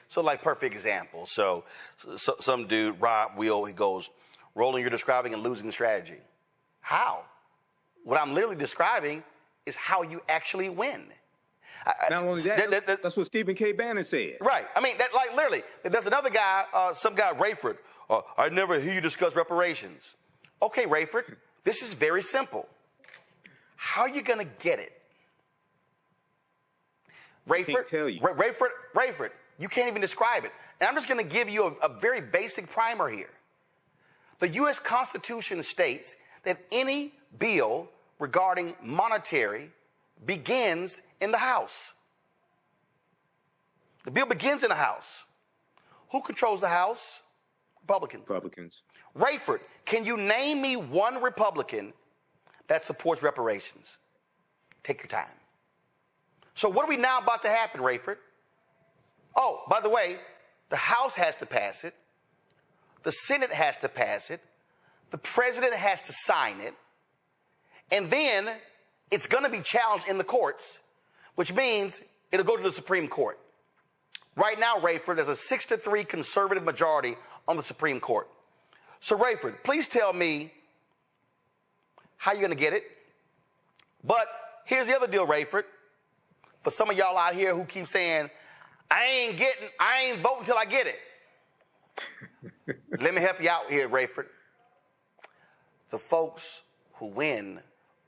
So like perfect example. So some dude, Rob Will, he goes, Roland, you're describing a losing strategy. How? What I'm literally describing is how you actually win. Not only that, that's what Stephen K. Bannon said. Right. I mean, that, like literally, there's another guy, some guy, Rayford. I never hear you discuss reparations. Okay, Rayford, this is very simple. How are you going to get it? Rayford, I can't tell you. Rayford, you can't even describe it. And I'm just going to give you a very basic primer here. The U.S. Constitution states that any bill regarding monetary begins in the House. The bill begins in the House. Who controls the House? Republicans. Republicans. Rayford, can you name me one Republican that supports reparations? Take your time. So what are we now about to happen, Rayford? Oh, by the way, the House has to pass it. The Senate has to pass it. The president has to sign it. And then it's going to be challenged in the courts, which means it'll go to the Supreme Court. Right now, Rayford, there's a 6-3 conservative majority on the Supreme Court. So, Rayford, please tell me how you're going to get it. But here's the other deal, Rayford. For some of y'all out here who keep saying, I ain't voting till I get it. Let me help you out here, Rayford. The folks who win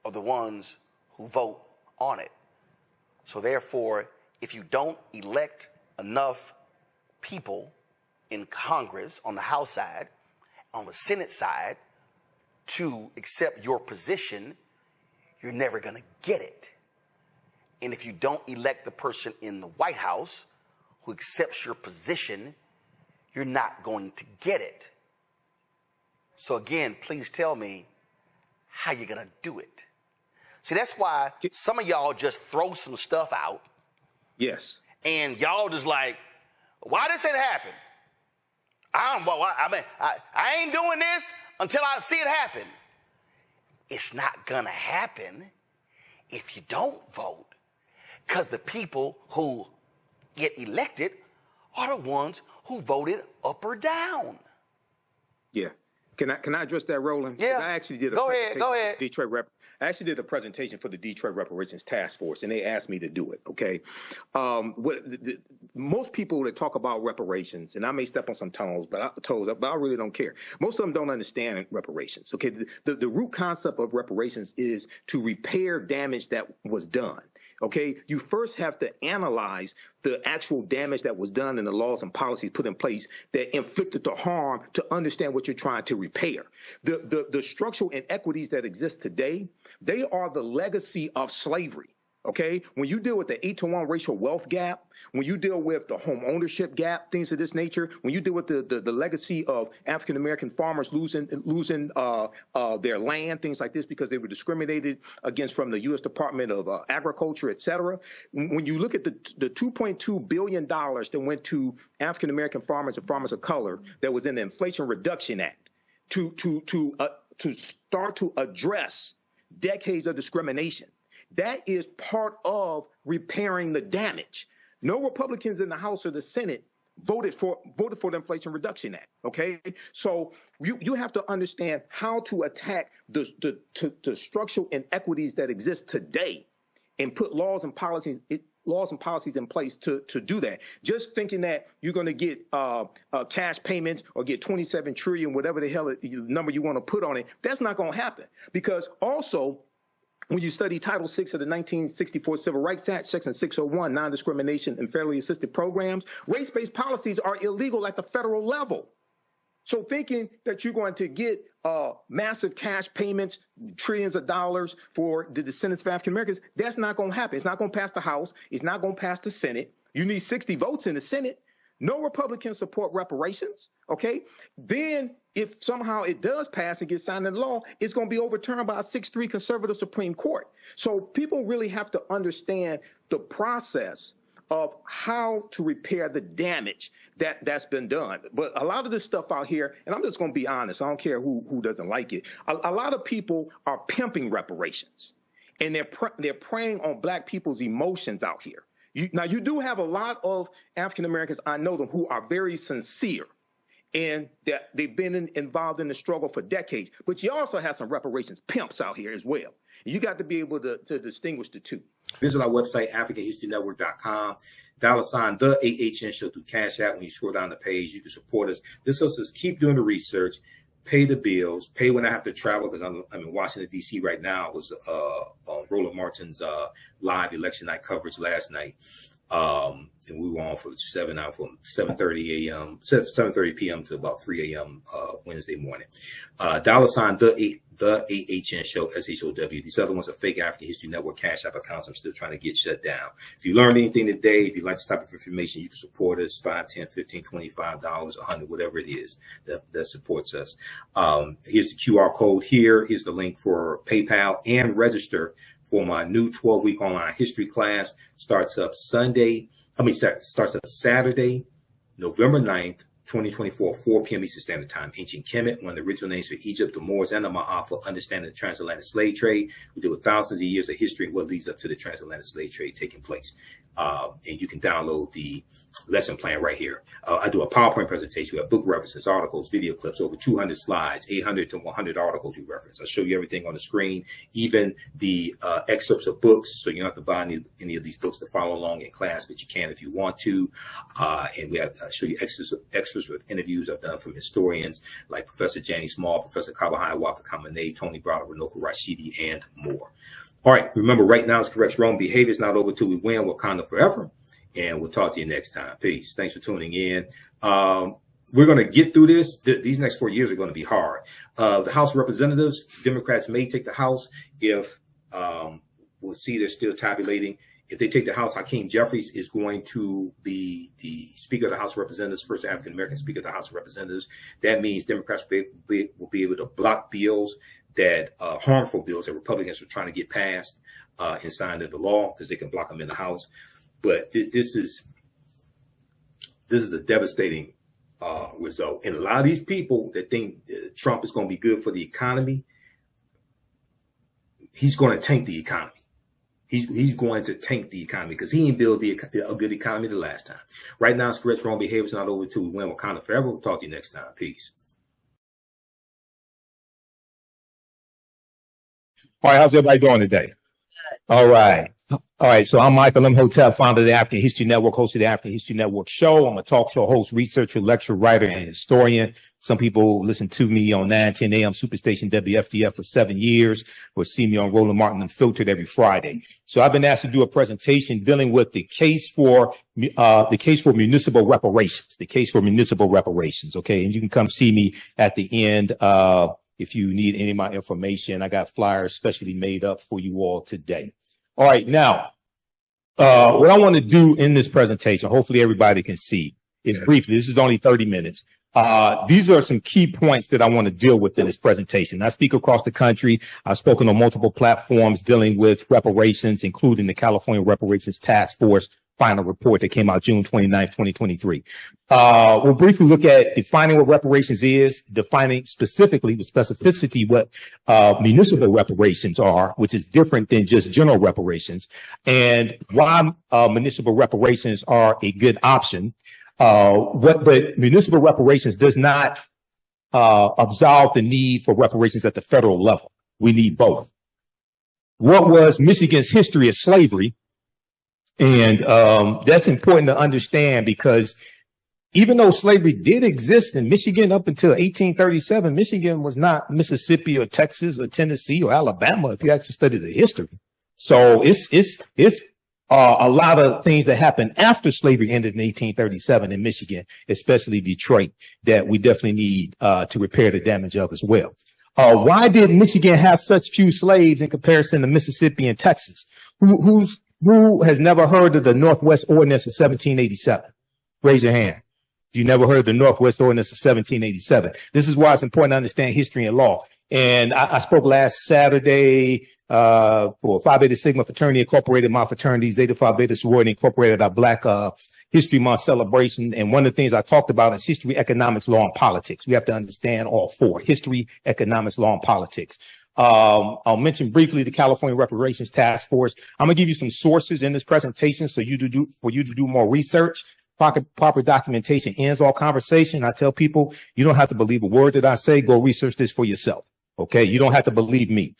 are the ones who vote on it. So therefore, if you don't elect enough people in Congress, on the House side, on the Senate side, to accept your position, you're never going to get it. And if you don't elect the person in the White House who accepts your position, you're not going to get it. So again, please tell me how you're going to do it. See, that's why some of y'all just throw some stuff out. Yes. And y'all just like, why this ain't happen? I ain't doing this until I see it happen. It's not going to happen if you don't vote, because the people who get elected are the ones who voted up or down. Yeah. Can I address that, Roland? Yeah. I actually did Go ahead. I actually did a presentation for the Detroit Reparations Task Force, and they asked me to do it. Okay. Most people that talk about reparations, and I may step on some toes, but I really don't care. Most of them don't understand reparations. Okay. The root concept of reparations is to repair damage that was done. Okay, you first have to analyze the actual damage that was done and the laws and policies put in place that inflicted the harm to understand what you're trying to repair. The structural inequities that exist today, they are the legacy of slavery. Okay, when you deal with the 8-to-1 racial wealth gap, when you deal with the home ownership gap, things of this nature, when you deal with the legacy of African American farmers losing their land, things like this because they were discriminated against from the U.S. Department of Agriculture, et cetera. When you look at the $2.2 billion that went to African American farmers and farmers of color that was in the Inflation Reduction Act to start to address decades of discrimination. That is part of repairing the damage. No Republicans in the House or the Senate voted for the Inflation Reduction Act. Okay, so you have to understand how to attack the structural inequities that exist today, and put laws and policies in place to do that. Just thinking that you're going to get cash payments or get 27 trillion, whatever the hell number you want to put on it, that's not going to happen. Because also, when you study Title VI of the 1964 Civil Rights Act, Section 601, non-discrimination and federally assisted programs, race-based policies are illegal at the federal level. So thinking that you're going to get massive cash payments, trillions of dollars for the descendants of African Americans, that's not going to happen. It's not going to pass the House. It's not going to pass the Senate. You need 60 votes in the Senate. No Republicans support reparations, okay? Then if somehow it does pass and get signed into law, it's going to be overturned by a 6-3 conservative Supreme Court. So people really have to understand the process of how to repair the damage that's been done. But a lot of this stuff out here, and I'm just going to be honest, I don't care who doesn't like it, a lot of people are pimping reparations, and they're preying on black people's emotions out here. Now, you do have a lot of African Americans, I know them, who are very sincere and that they've been involved in the struggle for decades. But you also have some reparations pimps out here as well. You got to be able to distinguish the two. Visit our website, AfricanHistoryNetwork.com. $ the AHN show through Cash App. When you scroll down the page, you can support us. This helps us keep doing the research, pay the bills, pay when I have to travel, because I'm in Washington, D.C. right now. It was Roland Martin's live election night coverage last night. And we were on for 7:30 a.m., 7:30 p.m. to about 3 a.m. Wednesday morning. $ the AHN show, SHOW. These other ones are fake African History Network Cash App accounts I'm still trying to get shut down. If you learned anything today, if you like this type of information, you can support us, $5, $10, $15, $25, $100, whatever it is that supports us. Here's the QR code here. Here's the link for PayPal, and register for my new 12-week online history class. Starts up Saturday, November 9th, 2024, 4 p.m. Eastern Standard Time. Ancient Kemet, one of the original names for Egypt, the Moors, and the Ma'afa, understanding the transatlantic slave trade. We deal with thousands of years of history and what leads up to the transatlantic slave trade taking place. And you can download the lesson plan right here. I do a PowerPoint presentation. We have book references, articles, video clips, over 200 slides, 800 to 100 articles we reference. I'll show you everything on the screen, even the excerpts of books. So you don't have to buy any of these books to follow along in class, but you can if you want to. And we have show you extras with interviews I've done from historians like Professor Janie Small, Professor Kabahai Walker Kamenei, Tony Browder, Runoko Rashidi, and more. All right, remember, right now is correct. Wrong behavior is not over till we win. Wakanda forever. And we'll talk to you next time. Peace. Thanks for tuning in. We're going to get through this. These next 4 years are going to be hard. The House of Representatives, Democrats may take the House if we'll see they're still tabulating. If they take the House, Hakeem Jeffries is going to be the Speaker of the House of Representatives, first African-American Speaker of the House of Representatives. That means Democrats will be able to block bills that harmful bills that Republicans are trying to get passed and signed into law, because they can block them in the House. But this is a devastating result. And a lot of these people that think Trump is going to be good for the economy, he's going to tank the economy. He's going to tank the economy because he didn't build a good economy the last time. Right now, it's correct. Wrong behavior is not over till we win Wakanda forever. We'll talk to you next time. Peace. All right, how's everybody doing today? All right. So I'm Michael Imhotep, founder of the African History Network, host of the African History Network show. I'm a talk show host, researcher, lecturer, writer, and historian. Some people listen to me on 9:10 a.m. Superstation WFDF for 7 years, or see me on Roland Martin Unfiltered every Friday. So I've been asked to do a presentation dealing with the case for municipal reparations, Okay, and you can come see me at the end. If you need any of my information, I got flyers specially made up for you all today. All right, now, what I want to do in this presentation, hopefully everybody can see, is briefly, this is only 30 minutes. These are some key points that I want to deal with in this presentation. I speak across the country. I've spoken on multiple platforms dealing with reparations, including the California Reparations Task Force final report that came out June 29th, 2023. We'll briefly look at defining what reparations is, defining specifically with specificity what municipal reparations are, which is different than just general reparations, and why municipal reparations are a good option. But municipal reparations does not absolve the need for reparations at the federal level. We need both. What was Michigan's history of slavery? And that's important to understand, because even though slavery did exist in Michigan up until 1837, Michigan was not Mississippi or Texas or Tennessee or Alabama, if you actually study the history. So it's a lot of things that happened after slavery ended in 1837 in Michigan, especially Detroit, that we definitely need to repair the damage of as well. Why did Michigan have such few slaves in comparison to Mississippi and Texas? Who has never heard of the Northwest Ordinance of 1787? Raise your hand. You never heard of the Northwest Ordinance of 1787. This is why it's important to understand history and law. And I spoke last Saturday for Phi Beta Sigma Fraternity Incorporated, my fraternity, Zeta Phi Beta Sorority Incorporated, our Black History Month celebration. And one of the things I talked about is history, economics, law, and politics. We have to understand all four: history, economics, law, and politics. I'll mention briefly the California Reparations Task Force. I'm going to give you some sources in this presentation for you to do more research. Proper documentation ends all conversation. I tell people, you don't have to believe a word that I say. Go research this for yourself. Okay. You don't have to believe me.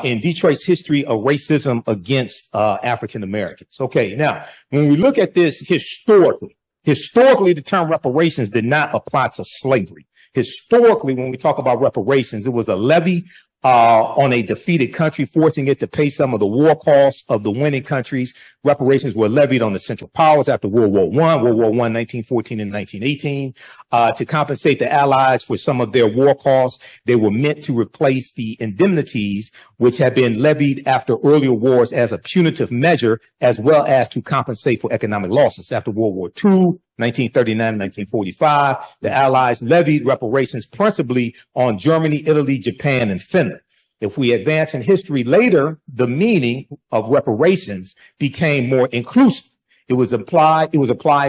In Detroit's history of racism against African Americans. Okay. Now, when we look at this historically, the term reparations did not apply to slavery. Historically, when we talk about reparations, it was a levy on a defeated country, forcing it to pay some of the war costs of the winning countries. Reparations were levied on the Central Powers after World War I, 1914 and 1918, to compensate the Allies for some of their war costs. They were meant to replace the indemnities which had been levied after earlier wars as a punitive measure, as well as to compensate for economic losses. After World War II, 1939, 1945, the Allies levied reparations principally on Germany, Italy, Japan, and Finland. If we advance in history later, the meaning of reparations became more inclusive. It was applied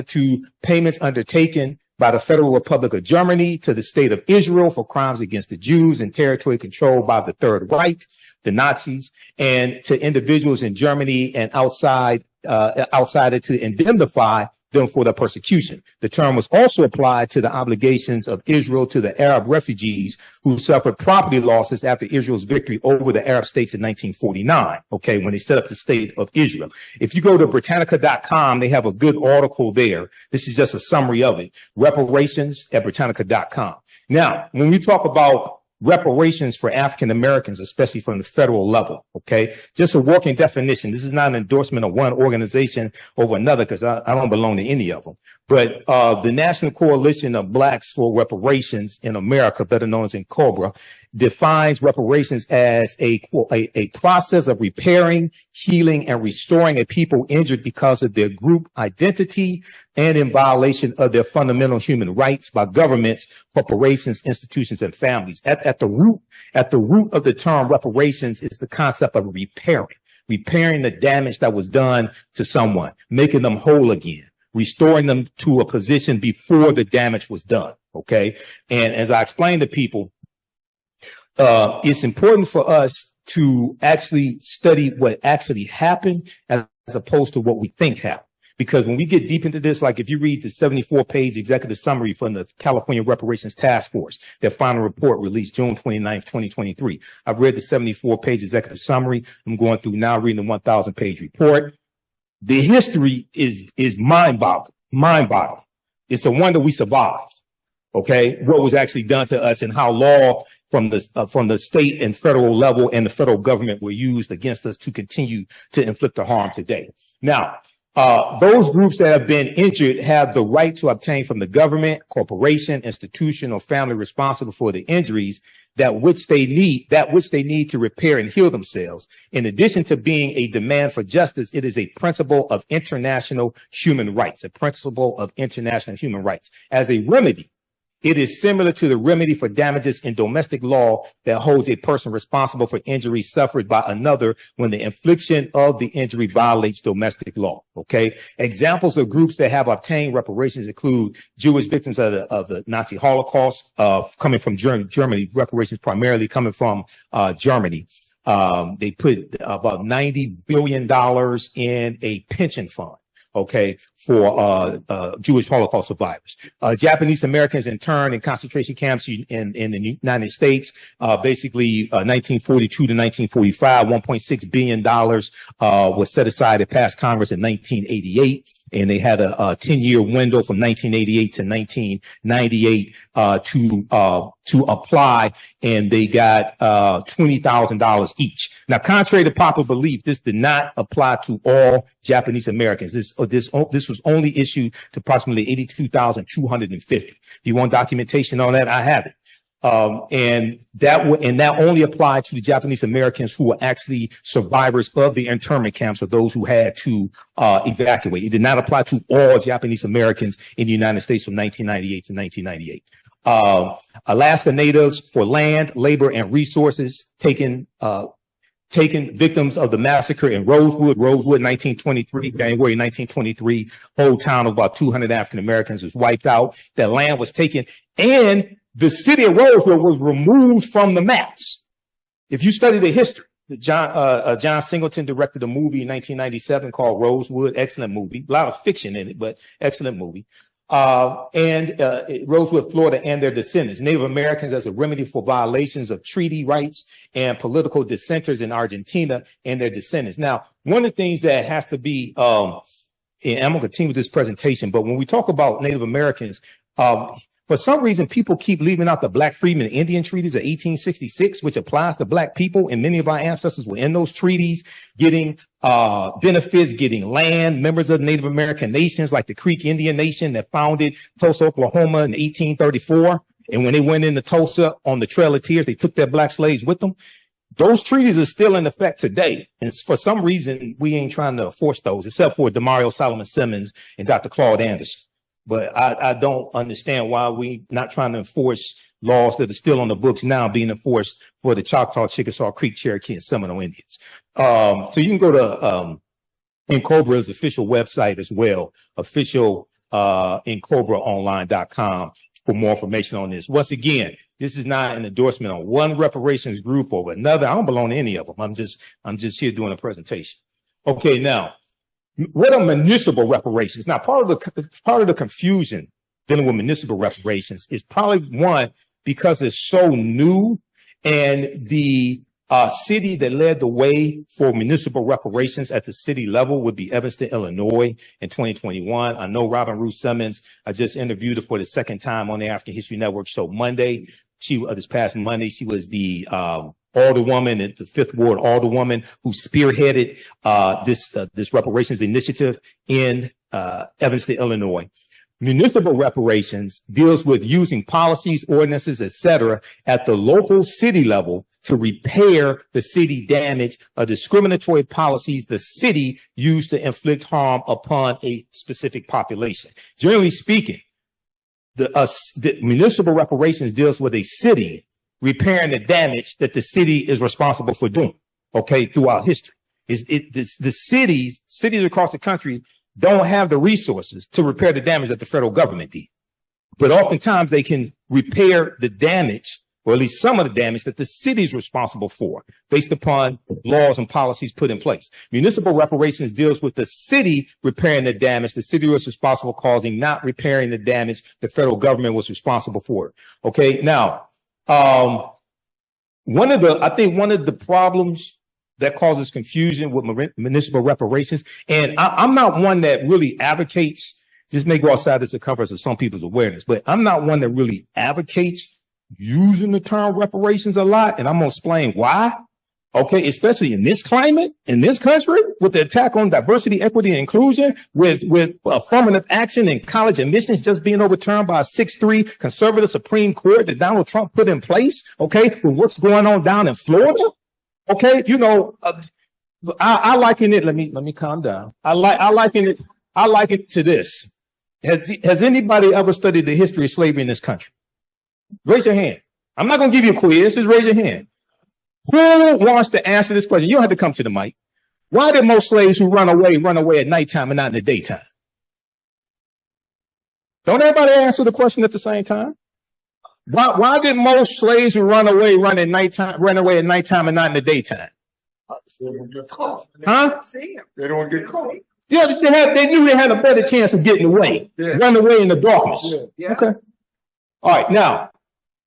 to payments undertaken by the Federal Republic of Germany to the state of Israel for crimes against the Jews in territory controlled by the Third Reich, the Nazis, and to individuals in Germany and outside it to indemnify them for their persecution. The term was also applied to the obligations of Israel to the Arab refugees who suffered property losses after Israel's victory over the Arab states in 1949, okay, when they set up the state of Israel. If you go to Britannica.com, they have a good article there. This is just a summary of it. Reparations at Britannica.com. Now, when we talk about reparations for African Americans, especially from the federal level. Okay. Just a working definition. This is not an endorsement of one organization over another, because I don't belong to any of them. But the National Coalition of Blacks for Reparations in America, better known as NCOBRA, defines reparations as a process of repairing, healing, and restoring a people injured because of their group identity and in violation of their fundamental human rights by governments, corporations, institutions, and families. At the root of the term reparations is the concept of repairing the damage that was done to someone, making them whole again, restoring them to a position before the damage was done. Okay. And as I explained to people, it's important for us to actually study what actually happened as opposed to what we think happened. Because when we get deep into this, like if you read the 74-page executive summary from the California Reparations Task Force, their final report released June 29th, 2023. I've read the 74-page executive summary. I'm going through now reading the 1,000-page report. The history is mind-boggling. It's a wonder we survived. Okay, what was actually done to us and how law from the state and federal level and the federal government were used against us to continue to inflict the harm today. Now, those groups that have been injured have the right to obtain from the government, corporation, institution, or family responsible for the injuries that which they need to repair and heal themselves. In addition to being a demand for justice, it is a principle of international human rights, As a remedy, it is similar to the remedy for damages in domestic law that holds a person responsible for injuries suffered by another when the infliction of the injury violates domestic law. Okay. Examples of groups that have obtained reparations include Jewish victims of the Nazi Holocaust, coming from Germany, reparations primarily coming from Germany. They put about $90 billion in a pension fund. Okay, for Jewish Holocaust survivors. Japanese Americans interned in concentration camps in the United States, basically 1942 to 1945, $1.6 billion was set aside and passed Congress in 1988. And they had a 10-year window from 1988 to 1998 to apply, and they got $20,000 each. Now, contrary to popular belief, this did not apply to all Japanese Americans. This was only issued to approximately 82,250. If you want documentation on that, I have it. And that only applied to the Japanese Americans who were actually survivors of the internment camps, or those who had to evacuate. It did not apply to all Japanese Americans in the United States from 1998 to 1998. Alaska Natives for land, labor, and resources taken victims of the massacre in Rosewood, 1923, January 1923. Whole town of about 200 African Americans was wiped out. That land was taken, and the city of Rosewood was removed from the maps. if you study the history, John Singleton directed a movie in 1997 called Rosewood. Excellent movie. A lot of fiction in it, but excellent movie. Rosewood, Florida, and their descendants, Native Americans as a remedy for violations of treaty rights and political dissenters in Argentina and their descendants. Now, one of the things that has to be, and I'm going to continue with this presentation, but when we talk about Native Americans, for some reason, people keep leaving out the Black Freedmen and Indian treaties of 1866, which applies to Black people. And many of our ancestors were in those treaties, getting benefits, getting land, members of Native American nations like the Creek Indian Nation that founded Tulsa, Oklahoma in 1834. And when they went into Tulsa on the Trail of Tears, they took their Black slaves with them. Those treaties are still in effect today. And for some reason, we ain't trying to enforce those, except for Demario Solomon Simmons and Dr. Claude Anderson. But I don't understand why we not trying to enforce laws that are still on the books now being enforced for the Choctaw, Chickasaw, Creek, Cherokee, and Seminole Indians. So you can go to Incobra's official website as well, official IncobraOnline.com for more information on this. Once again, this is not an endorsement on one reparations group over another. I don't belong to any of them. I'm just here doing a presentation. Okay, now. What are municipal reparations? Now, part of the confusion dealing with municipal reparations is probably one, because it's so new, and the city that led the way for municipal reparations at the city level would be Evanston, Illinois in 2021. I know Robin Ruth Simmons. I just interviewed her for the second time on the African History Network show Monday. This past Monday, she was the alderwoman at the 5th Ward alderwoman who spearheaded this reparations initiative in Evanston, Illinois. Municipal reparations deals with using policies, ordinances, etc., at the local city level to repair the city damage of discriminatory policies the city used to inflict harm upon a specific population. Generally speaking, the municipal reparations deals with a city repairing the damage that the city is responsible for doing, okay, throughout history. The cities across the country don't have the resources to repair the damage that the federal government did. But oftentimes they can repair the damage, or at least some of the damage that the city is responsible for, based upon laws and policies put in place. Municipal reparations deals with the city repairing the damage the city was responsible for causing, not repairing the damage the federal government was responsible for. Okay, now, one of the problems that causes confusion with municipal reparations, and I'm not one that really advocates, this may go outside the covers of some people's awareness, but I'm not one that really advocates using the term reparations a lot, and I'm going to explain why. Okay, especially in this climate, in this country, with the attack on diversity, equity, and inclusion, with affirmative action and college admissions just being overturned by a 6-3 conservative Supreme Court that Donald Trump put in place. Okay, with what's going on down in Florida. Okay, you know, I liken it. Let me calm down. I liken it to this. Has anybody ever studied the history of slavery in this country? Raise your hand. I'm not going to give you a quiz. Just raise your hand. Who wants to answer this question? You don't have to come to the mic. Why did most slaves who run away at nighttime and not in the daytime? Don't everybody answer the question at the same time? Why did most slaves who run away at nighttime and not in the daytime? They don't get caught. Huh? They don't get caught. Yeah, they knew they had a better chance of getting away. Yeah. Run away in the darkness. Yeah. Okay. All right. Now,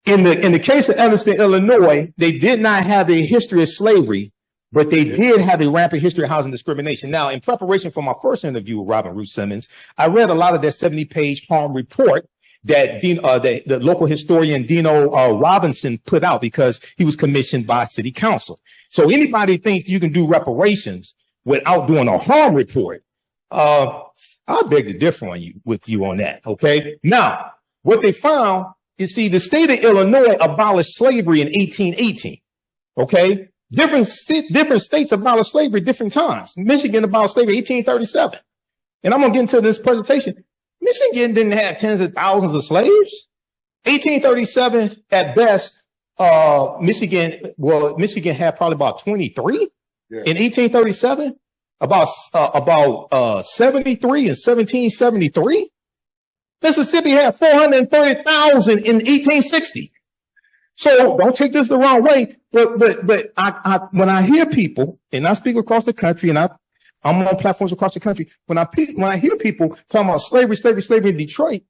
in the case of Evanston, Illinois, they did not have a history of slavery, but they did have a rampant history of housing discrimination. Now, in preparation for my first interview with Robin Ruth Simmons, I read a lot of that 70-page harm report that the local historian Dino Robinson put out because he was commissioned by city council. So anybody thinks you can do reparations without doing a harm report, I'll beg to differ with you on that. Okay. Now, what they found, you see, the state of Illinois abolished slavery in 1818. Okay. Different states abolished slavery different times. Michigan abolished slavery in 1837. And I'm going to get into this presentation. Michigan didn't have tens of thousands of slaves. 1837 at best, Michigan had probably about 23. Yeah. In 1837, about 73 in 1773. Mississippi had 430,000 in 1860. So don't take this the wrong way, but when I hear people, and I speak across the country, and I'm on platforms across the country, when I hear people talking about slavery in Detroit,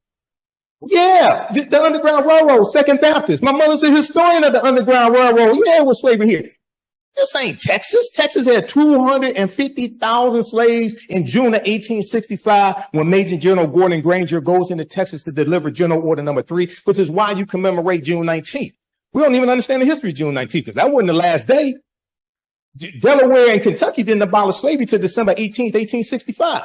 yeah, the Underground Railroad, Second Baptist. My mother's a historian of the Underground Railroad. Yeah, it was slavery here. This ain't Texas. Texas had 250,000 slaves in June of 1865 when Major General Gordon Granger goes into Texas to deliver General Order Number 3, which is why you commemorate June 19th. We don't even understand the history of June 19th because that wasn't the last day. Delaware and Kentucky didn't abolish slavery till December 18th, 1865.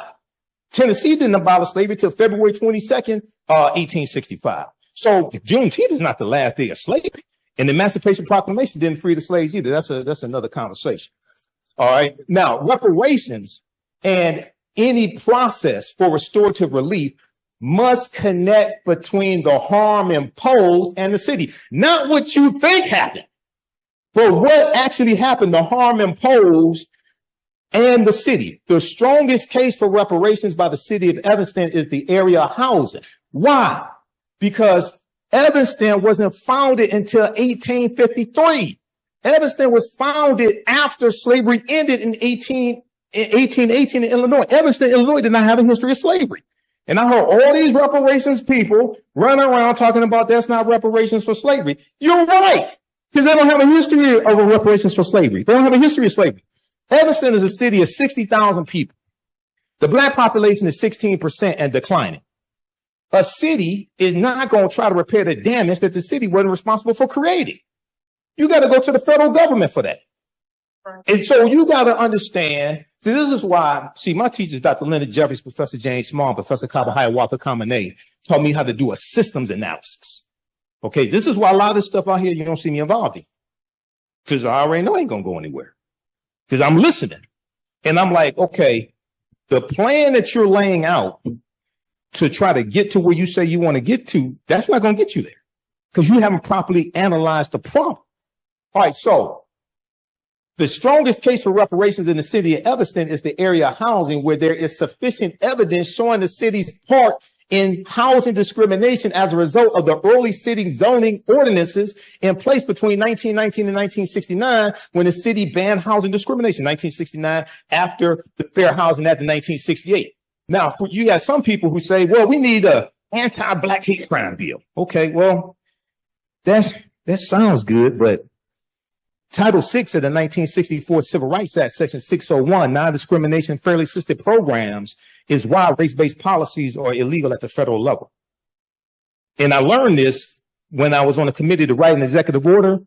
Tennessee didn't abolish slavery till February 22nd, 1865. So Juneteenth is not the last day of slavery. And the Emancipation Proclamation didn't free the slaves either. That's another conversation. All right. Now, reparations and any process for restorative relief must connect between the harm imposed and the city. Not what you think happened, but what actually happened, the harm imposed and the city. The strongest case for reparations by the city of Evanston is the area housing. Why? Because Evanston wasn't founded until 1853. Evanston was founded after slavery ended in 1818 in Illinois. Evanston, Illinois did not have a history of slavery. And I heard all these reparations people running around talking about that's not reparations for slavery. You're right, because they don't have a history of reparations for slavery. They don't have a history of slavery. Evanston is a city of 60,000 people. The black population is 16% and declining. A city is not going to try to repair the damage that the city wasn't responsible for creating. You got to go to the federal government for that. And so you got to understand, so this is why, see, my teachers, Dr. Leonard Jeffries, Professor James Small, Professor Kaba Hiawatha Kamene, taught me how to do a systems analysis. Okay, this is why a lot of this stuff out here you don't see me involved in. Because I already know I ain't going to go anywhere. Because I'm listening. And I'm like, okay, the plan that you're laying out to try to get to where you say you want to get to, that's not going to get you there because you haven't properly analyzed the problem. All right, so the strongest case for reparations in the city of Evanston is the area housing where there is sufficient evidence showing the city's part in housing discrimination as a result of the early city zoning ordinances in place between 1919 and 1969 when the city banned housing discrimination, 1969 after the Fair Housing Act of 1968. Now, you got some people who say, well, we need a anti-black hate crime bill. Okay, well, that sounds good, but Title VI of the 1964 Civil Rights Act, Section 601, non-discrimination fairly assisted programs is why race-based policies are illegal at the federal level. And I learned this when I was on a committee to write an executive order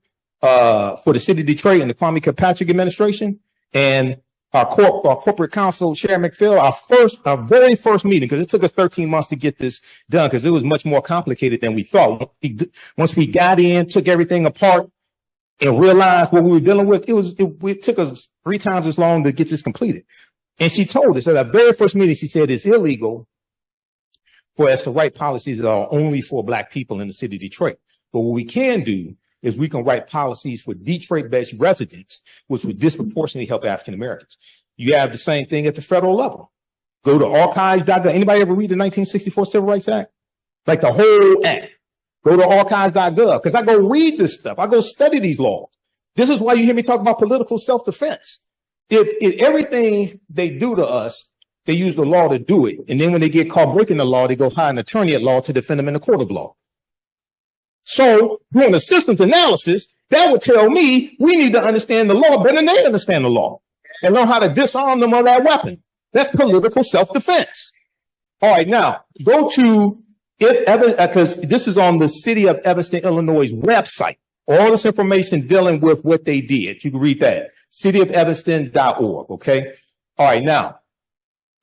for the city of Detroit and the Kwame Kilpatrick administration. And our corporate counsel, Chair McPhail, our very first meeting, because it took us 13 months to get this done, because it was much more complicated than we thought. Once we got in, took everything apart, and realized what we were dealing with, it took us 3 times as long to get this completed. And she told us at our very first meeting, she said it's illegal for us to write policies that are only for black people in the city of Detroit. But what we can do is we can write policies for Detroit-based residents, which would disproportionately help African Americans. You have the same thing at the federal level. Go to archives.gov. Anybody ever read the 1964 Civil Rights Act? Like the whole act. Go to archives.gov, because I go read this stuff. I go study these laws. This is why you hear me talk about political self-defense. If everything they do to us, they use the law to do it. And then when they get caught breaking the law, they go hire an attorney at law to defend them in the court of law. So doing a systems analysis, that would tell me we need to understand the law better than they understand the law and know how to disarm them of that weapon. That's political self-defense. All right, now go to because this is on the City of Evanston, Illinois website. All this information dealing with what they did. You can read that. cityofevanston.org. Okay. All right. Now,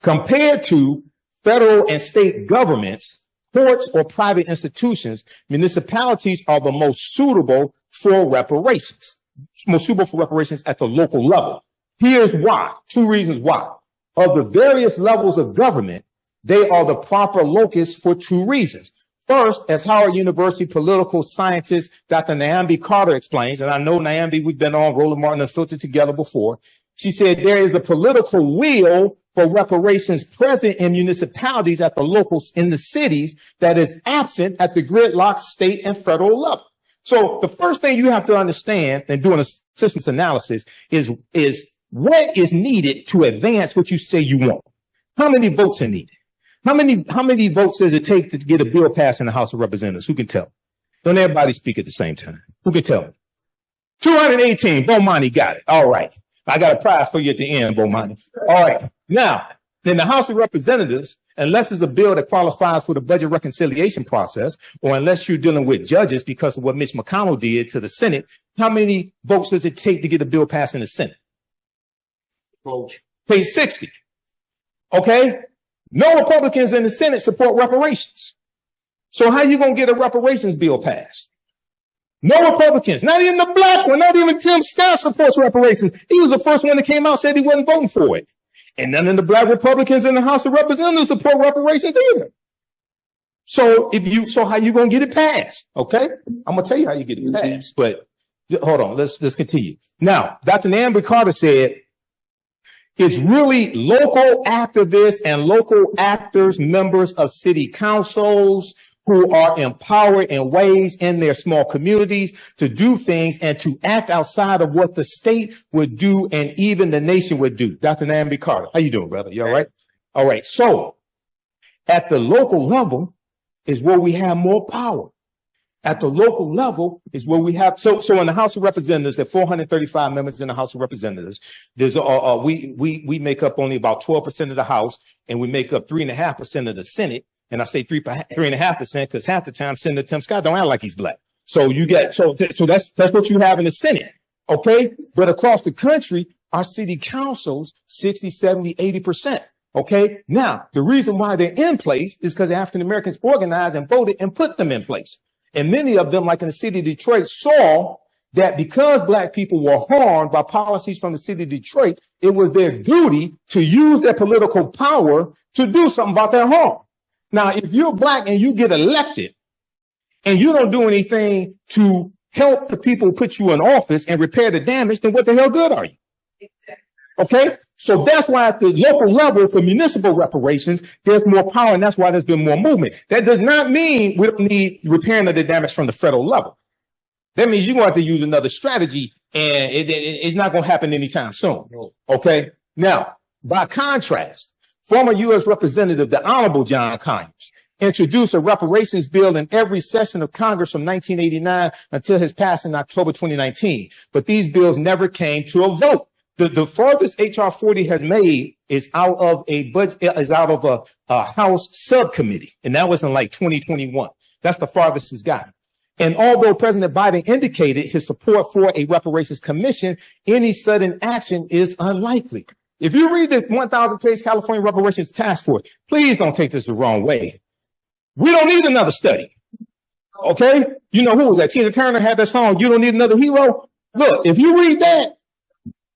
compared to federal and state governments, courts, or private institutions, municipalities are the most suitable for reparations. Most suitable for reparations at the local level. Here's why. 2 reasons why. Of the various levels of government, they are the proper locus for 2 reasons. First, as Howard University political scientist Dr. Nyambi Carter explains, and I know Nyambi, we've been on Roland Martin Unfiltered together before. She said there is a political will for reparations present in municipalities at the locals in the cities that is absent at the gridlock state and federal level. So the first thing you have to understand in doing a systems analysis is what is needed to advance what you say you want. How many votes are needed? How many votes does it take to get a bill passed in the House of Representatives? Who can tell? Don't everybody speak at the same time. Who can tell me? 218. Bomani got it. All right. I got a prize for you at the end, Bomani. All right. Now, in the House of Representatives, unless it's a bill that qualifies for the budget reconciliation process, or unless you're dealing with judges because of what Mitch McConnell did to the Senate, how many votes does it take to get a bill passed in the Senate? Page 60. Okay? No Republicans in the Senate support reparations. So how you going to get a reparations bill passed? No Republicans, not even the black one, not even Tim Scott supports reparations. He was the first one that came out and said he wasn't voting for it. And none of the black Republicans in the House of Representatives support reparations either. So how you going to get it passed? Okay. I'm going to tell you how you get it passed, but hold on. Let's continue. Now, Dr. Nambi Carter said, it's really local activists and local actors, members of city councils who are empowered in ways in their small communities to do things and to act outside of what the state would do and even the nation would do. Dr. Nambi Carter, how you doing, brother? You all right? All right. So at the local level is where we have more power. At the local level is where we have, so in the House of Representatives, there are 435 members in the House of Representatives. There's, we make up only about 12% of the House, and we make up 3.5% of the Senate. And I say 3.5% because half the time Senator Tim Scott don't act like he's black. So you get, so that's what you have in the Senate. Okay. But across the country, our city councils, 60, 70, 80%. Okay. Now, the reason why they're in place is because African Americans organized and voted and put them in place. And many of them, like in the city of Detroit, saw that because black people were harmed by policies from the city of Detroit, it was their duty to use their political power to do something about their harm. Now, if you're black and you get elected and you don't do anything to help the people who put you in office and repair the damage, then what the hell good are you? Okay. So that's why at the local level for municipal reparations, there's more power, and that's why there's been more movement. That does not mean we don't need repairing of the damage from the federal level. That means you're going to have to use another strategy, and it's not going to happen anytime soon. Okay. Now, by contrast, former U.S. Representative, the Honorable John Conyers, introduced a reparations bill in every session of Congress from 1989 until his passing in October 2019. But these bills never came to a vote. The farthest H.R. 40 has made is out of a House subcommittee. And that was in like 2021. That's the farthest it's gotten. And although President Biden indicated his support for a reparations commission, any sudden action is unlikely. If you read the 1,000-page California Reparations Task Force, please don't take this the wrong way. We don't need another study. Okay? You know who was that? Tina Turner had that song, You Don't Need Another Hero. Look, if you read that,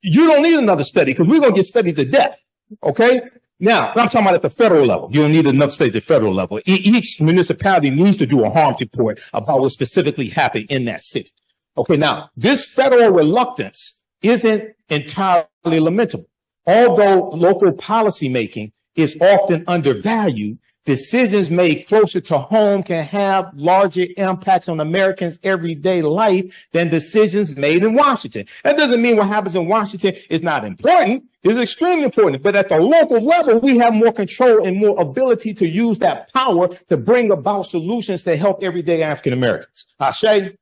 you don't need another study because we're going to get studied to death. Okay? Now, I'm talking about at the federal level. You don't need enough study at the federal level. Each municipality needs to do a harm report about what specifically happened in that city. Okay, now, this federal reluctance isn't entirely lamentable. Although local policymaking is often undervalued, decisions made closer to home can have larger impacts on Americans' everyday life than decisions made in Washington. That doesn't mean what happens in Washington is not important. It's extremely important. But at the local level, we have more control and more ability to use that power to bring about solutions to help everyday African Americans. Ashay?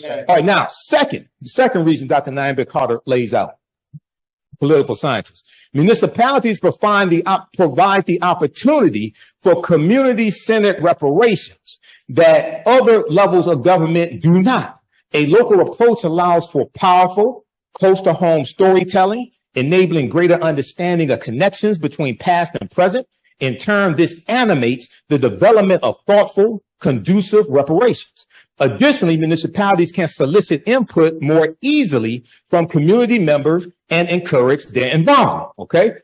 All right, now, the second reason Dr. Nambi Carter lays out, political scientists. Municipalities provide the opportunity for community-centered reparations that other levels of government do not. A local approach allows for powerful, close-to-home storytelling, enabling greater understanding of connections between past and present. In turn, this animates the development of thoughtful, conducive reparations. Additionally, municipalities can solicit input more easily from community members and encourage their involvement. Okay.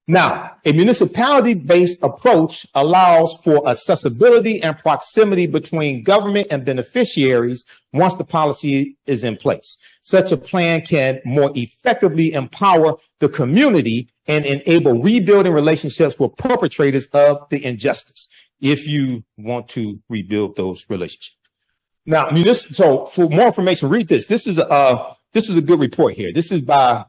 Now, a municipality-based approach allows for accessibility and proximity between government and beneficiaries once the policy is in place. Such a plan can more effectively empower the community and enable rebuilding relationships with perpetrators of the injustice if you want to rebuild those relationships. Now, so for more information, read this. This is a good report here. This is by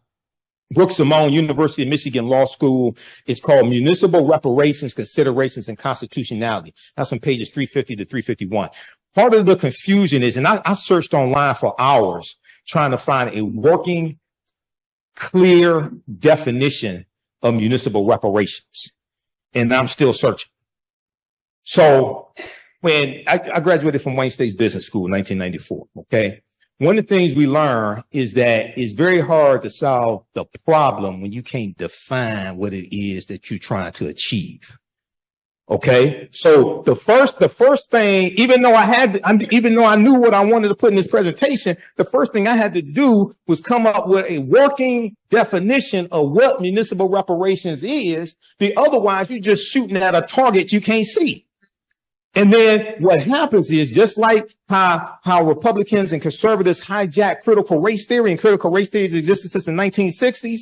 Brooks Simone, University of Michigan Law School. It's called Municipal Reparations, Considerations, and Constitutionality. That's on pages 350 to 351. Part of the confusion is, and I searched online for hours trying to find a working, clear definition of municipal reparations. And I'm still searching. So when I graduated from Wayne State's Business School in 1994, okay? One of the things we learn is that it's very hard to solve the problem when you can't define what it is that you're trying to achieve. Okay. So the first thing, even though I knew what I wanted to put in this presentation, the first thing I had to do was come up with a working definition of what municipal reparations is. Otherwise, you're just shooting at a target you can't see. And then what happens is, just like how Republicans and conservatives hijack critical race theory, and critical race theory has existed since the 1960s.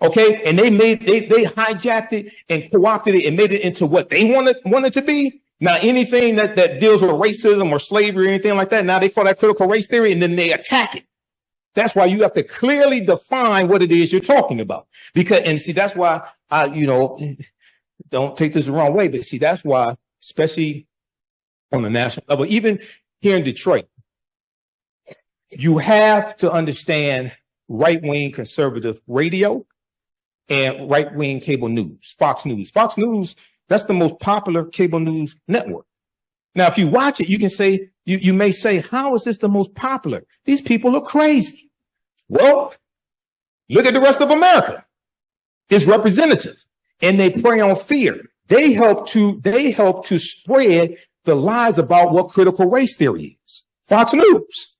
Okay. And they hijacked it and co-opted it and made it into what they wanted to be. Now, anything that deals with racism or slavery or anything like that, now they call that critical race theory, and then they attack it. That's why you have to clearly define what it is you're talking about. And see, that's why don't take this the wrong way, but see, that's why, especially on the national level, even here in Detroit, you have to understand right-wing conservative radio and right-wing cable news, Fox News. Fox News, that's the most popular cable news network. Now, if you watch it, you can say, you may say, how is this the most popular? These people are crazy. Well, look at the rest of America. It's representative, and they prey on fear. They help to spread the lies about what critical race theory is. Fox News.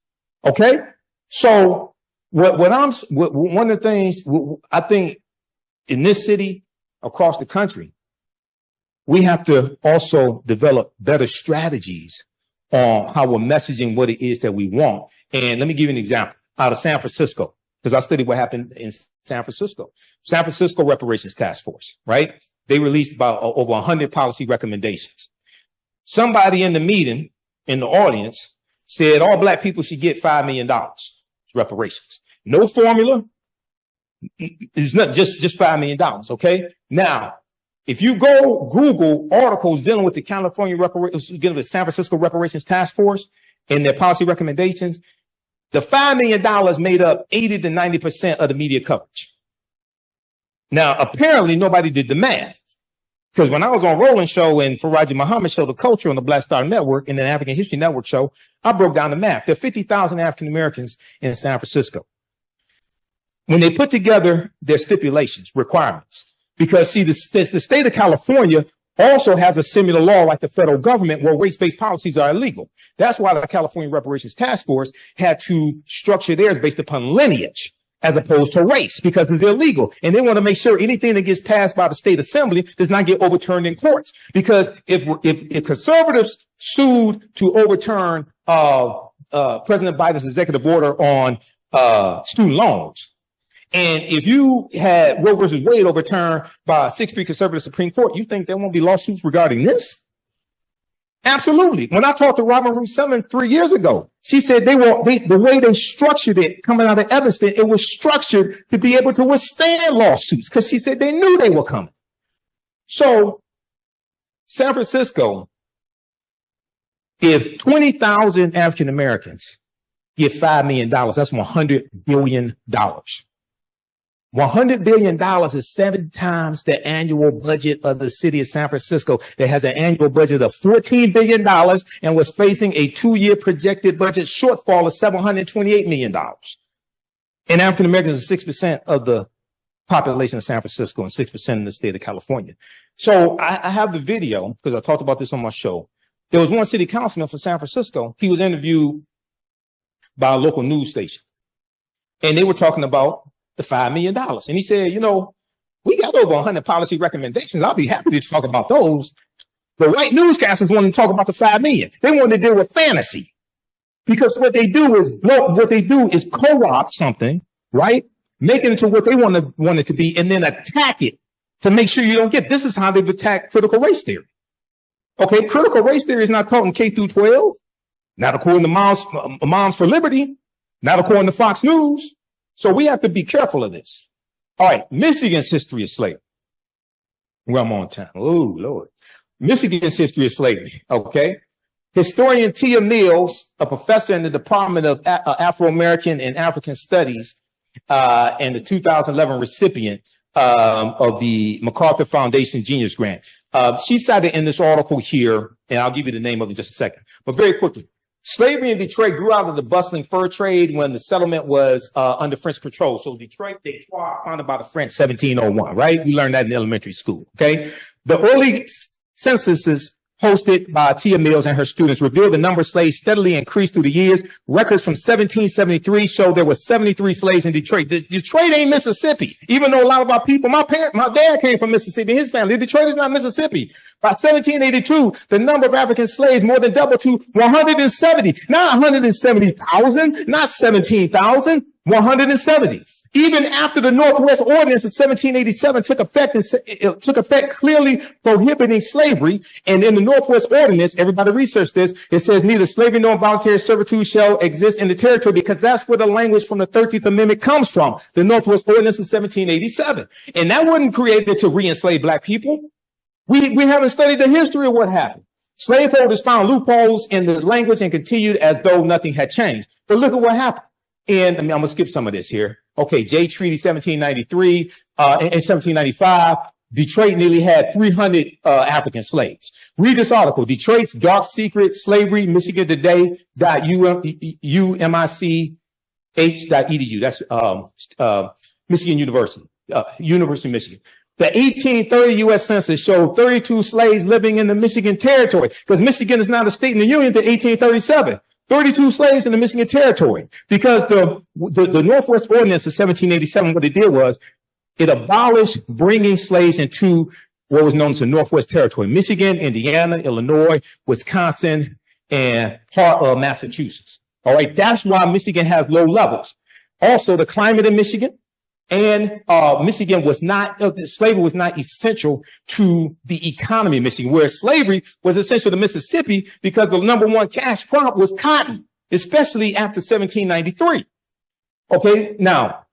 Okay. So one of the things I think in this city, across the country, we have to also develop better strategies on how we're messaging what it is that we want. And let me give you an example out of San Francisco, because I studied what happened in San Francisco. San Francisco Reparations Task Force, right? They released about over 100 policy recommendations. Somebody in the meeting, in the audience, said all black people should get $5 million reparations. No formula. It's not just $5 million. Okay. Now, if you go Google articles dealing with the California dealing with San Francisco Reparations Task Force and their policy recommendations, the $5 million made up 80 to 90% of the media coverage. Now, apparently nobody did the math. Because when I was on Roland show and Faraji Muhammad show, The Culture on the Black Star Network and the African History Network show, I broke down the math. There are 50,000 African Americans in San Francisco. When they put together their stipulations, requirements, because see, the state of California also has a similar law like the federal government where race-based policies are illegal. That's why the California Reparations Task Force had to structure theirs based upon lineage as opposed to race, because it's illegal. And they want to make sure anything that gets passed by the state assembly does not get overturned in courts. Because if conservatives sued to overturn President Biden's executive order on student loans, and if you had Roe versus Wade overturned by a 6-3 conservative Supreme Court, you think there won't be lawsuits regarding this? Absolutely. When I talked to Robin Ruth Simmons 3 years ago, she said the way they structured it coming out of Evanston, it was structured to be able to withstand lawsuits, because she said they knew they were coming. So San Francisco, if 20,000 African Americans get $5 million, that's $100 billion. $100 billion is 7 times the annual budget of the city of San Francisco that has an annual budget of $14 billion and was facing a 2-year projected budget shortfall of $728 million. And African Americans are 6% of the population of San Francisco and 6% in the state of California. So I have the video because I talked about this on my show. There was one city councilman from San Francisco. He was interviewed by a local news station, and they were talking about the $5 million. And he said, we got over 100 policy recommendations. I'll be happy to talk about those. The right newscasters want to talk about the $5 million. They want to deal with fantasy, because what they do is co-opt something, right? Make it into what they want it to be, and then attack it to make sure you don't get. This is how they've attacked critical race theory. Okay, critical race theory is not taught in K through 12. not according to Moms for Liberty, not according to Fox News. So we have to be careful of this. All right, Michigan's history of slavery. Well, I'm on time. Oh, Lord. Michigan's history of slavery, okay? Historian Tia Mills, a professor in the Department of Afro-American and African Studies, and the 2011 recipient of the MacArthur Foundation Genius Grant. She cited in this article here, and I'll give you the name of it in just a second, but very quickly. Slavery in Detroit grew out of the bustling fur trade when the settlement was under French control. So Detroit, founded by the French, 1701, right? We learned that in elementary school, okay? The early censuses hosted by Tia Mills and her students revealed the number of slaves steadily increased through the years. Records from 1773 show there were 73 slaves in Detroit. Detroit ain't Mississippi, even though a lot of our people, my dad came from Mississippi, his family. Detroit is not Mississippi. By 1782, the number of African slaves more than doubled to 170, not 170,000, not 17,000, 170. Even after the Northwest Ordinance of 1787 took effect clearly prohibiting slavery. And in the Northwest Ordinance, everybody research this, it says neither slavery nor voluntary servitude shall exist in the territory, because that's where the language from the 13th Amendment comes from, the Northwest Ordinance of 1787. And that wasn't created to re-enslave black people. We haven't studied the history of what happened. Slaveholders found loopholes in the language and continued as though nothing had changed. But look at what happened. And I'm going to skip some of this here. Okay, Jay Treaty 1793, in 1795, Detroit nearly had 300 African slaves. Read this article, Detroit's Dark Secret Slavery, Michigan Today, UMICH.edu. That's Michigan University, University of Michigan. The 1830 U.S. Census showed 32 slaves living in the Michigan Territory, because Michigan is not a state in the Union until 1837. 32 slaves in the Michigan Territory, because the Northwest Ordinance of 1787, what it did was it abolished bringing slaves into what was known as the Northwest Territory, Michigan, Indiana, Illinois, Wisconsin, and part of Massachusetts. All right. That's why Michigan has low levels. Also, the climate in Michigan and Michigan was not, slavery was not essential to the economy of Michigan, whereas slavery was essential to Mississippi because the number one cash crop was cotton, especially after 1793. Okay, now,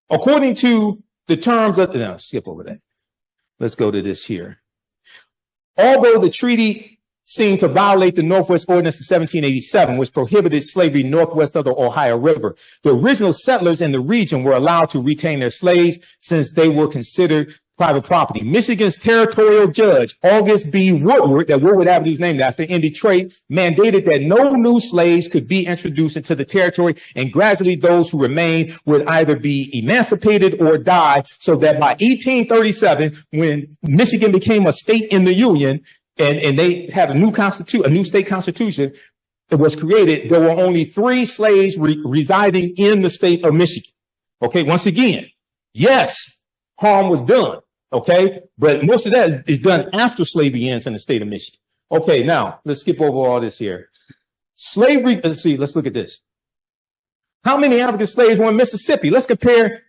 according to the terms of, no, skip over that. Let's go to this here. Although the treaty seemed to violate the Northwest Ordinance of 1787, which prohibited slavery northwest of the Ohio River, the original settlers in the region were allowed to retain their slaves since they were considered private property. Michigan's territorial judge, August B. Woodward, that Woodward Avenue is named after, in Detroit, mandated that no new slaves could be introduced into the territory, and gradually those who remained would either be emancipated or die, so that by 1837, when Michigan became a state in the Union, and they had a new state constitution that was created, there were only 3 slaves residing in the state of Michigan. Okay, once again, yes, harm was done. Okay, but most of that is done after slavery ends in the state of Michigan. Okay, now let's skip over all this here. Slavery, let's look at this. How many African slaves were in Mississippi? Let's compare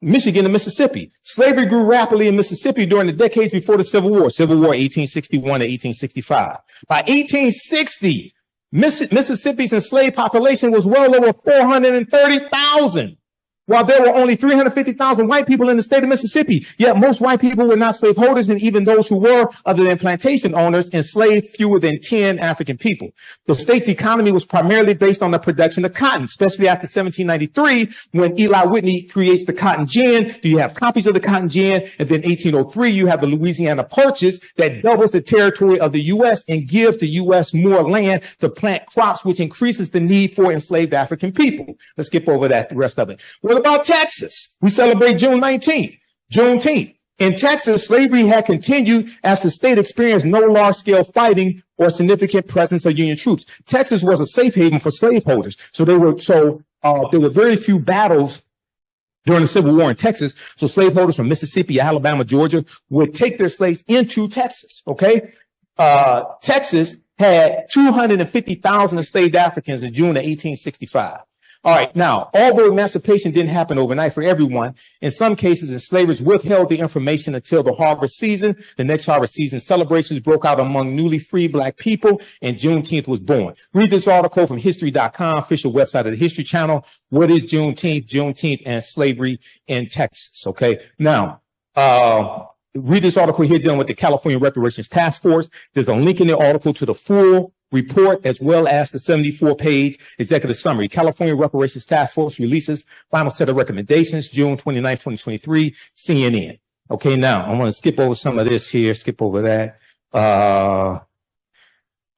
Michigan to Mississippi. Slavery grew rapidly in Mississippi during the decades before the Civil War, 1861 to 1865. By 1860, Mississippi's enslaved population was well over 430,000. While there were only 350,000 white people in the state of Mississippi, yet most white people were not slaveholders, and even those who were, other than plantation owners, enslaved fewer than 10 African people. The state's economy was primarily based on the production of cotton, especially after 1793, when Eli Whitney creates the cotton gin. You have copies of the cotton gin, and then 1803, you have the Louisiana Purchase that doubles the territory of the U.S. and gives the U.S. more land to plant crops, which increases the need for enslaved African people. Let's skip over that, the rest of it. What about Texas? We celebrate June 19th, Juneteenth. In Texas, slavery had continued as the state experienced no large-scale fighting or significant presence of Union troops. Texas was a safe haven for slaveholders, so there were very few battles during the Civil War in Texas. So slaveholders from Mississippi, Alabama, Georgia would take their slaves into Texas. Okay, Texas had 250,000 enslaved Africans in June of 1865. All right. Now, although emancipation didn't happen overnight for everyone, in some cases, enslavers withheld the information until the harvest season. The next harvest season, celebrations broke out among newly free Black people, and Juneteenth was born. Read this article from history.com, official website of the History Channel. What is Juneteenth? Juneteenth and slavery in Texas. Okay. Now, read this article here dealing with the California Reparations Task Force. There's a link in the article to the full report as well as the 74-page executive summary. California Reparations Task Force releases final set of recommendations, June 29, 2023, CNN. Okay, now I'm going to skip over some of this here, skip over that.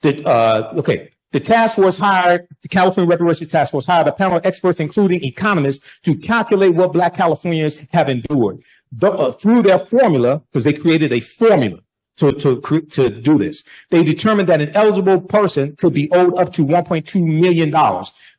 The task force hired, the California Reparations Task Force hired a panel of experts, including economists, to calculate what Black Californians have endured. Through their formula, because they created a formula to do this. They determined that an eligible person could be owed up to $1.2 million.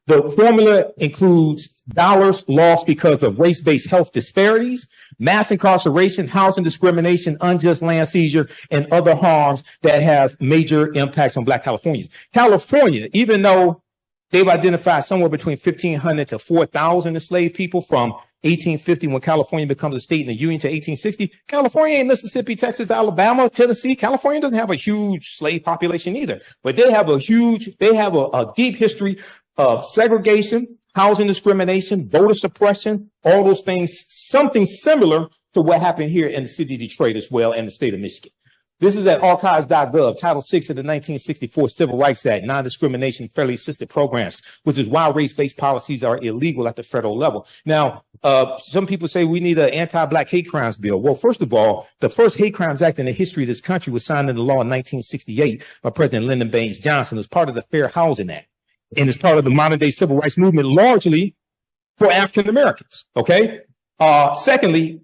The formula includes dollars lost because of race-based health disparities, mass incarceration, housing discrimination, unjust land seizure, and other harms that have major impacts on Black Californians. California, even though they've identified somewhere between 1,500 to 4,000 enslaved people from 1850, when California becomes a state in the Union, to 1860, California ain't Mississippi, Texas, Alabama, Tennessee. California doesn't have a huge slave population either, but they have a deep history of segregation, housing discrimination, voter suppression, all those things, something similar to what happened here in the city of Detroit as well and the state of Michigan. This is at archives.gov, Title VI of the 1964 Civil Rights Act, non-discrimination fairly assisted programs, which is why race-based policies are illegal at the federal level. Now, some people say we need an anti-Black hate crimes bill. Well, first of all, the first hate crimes act in the history of this country was signed into law in 1968 by President Lyndon Baines Johnson as part of the Fair Housing Act. And it's part of the modern day civil rights movement, largely for African Americans. Okay. Secondly,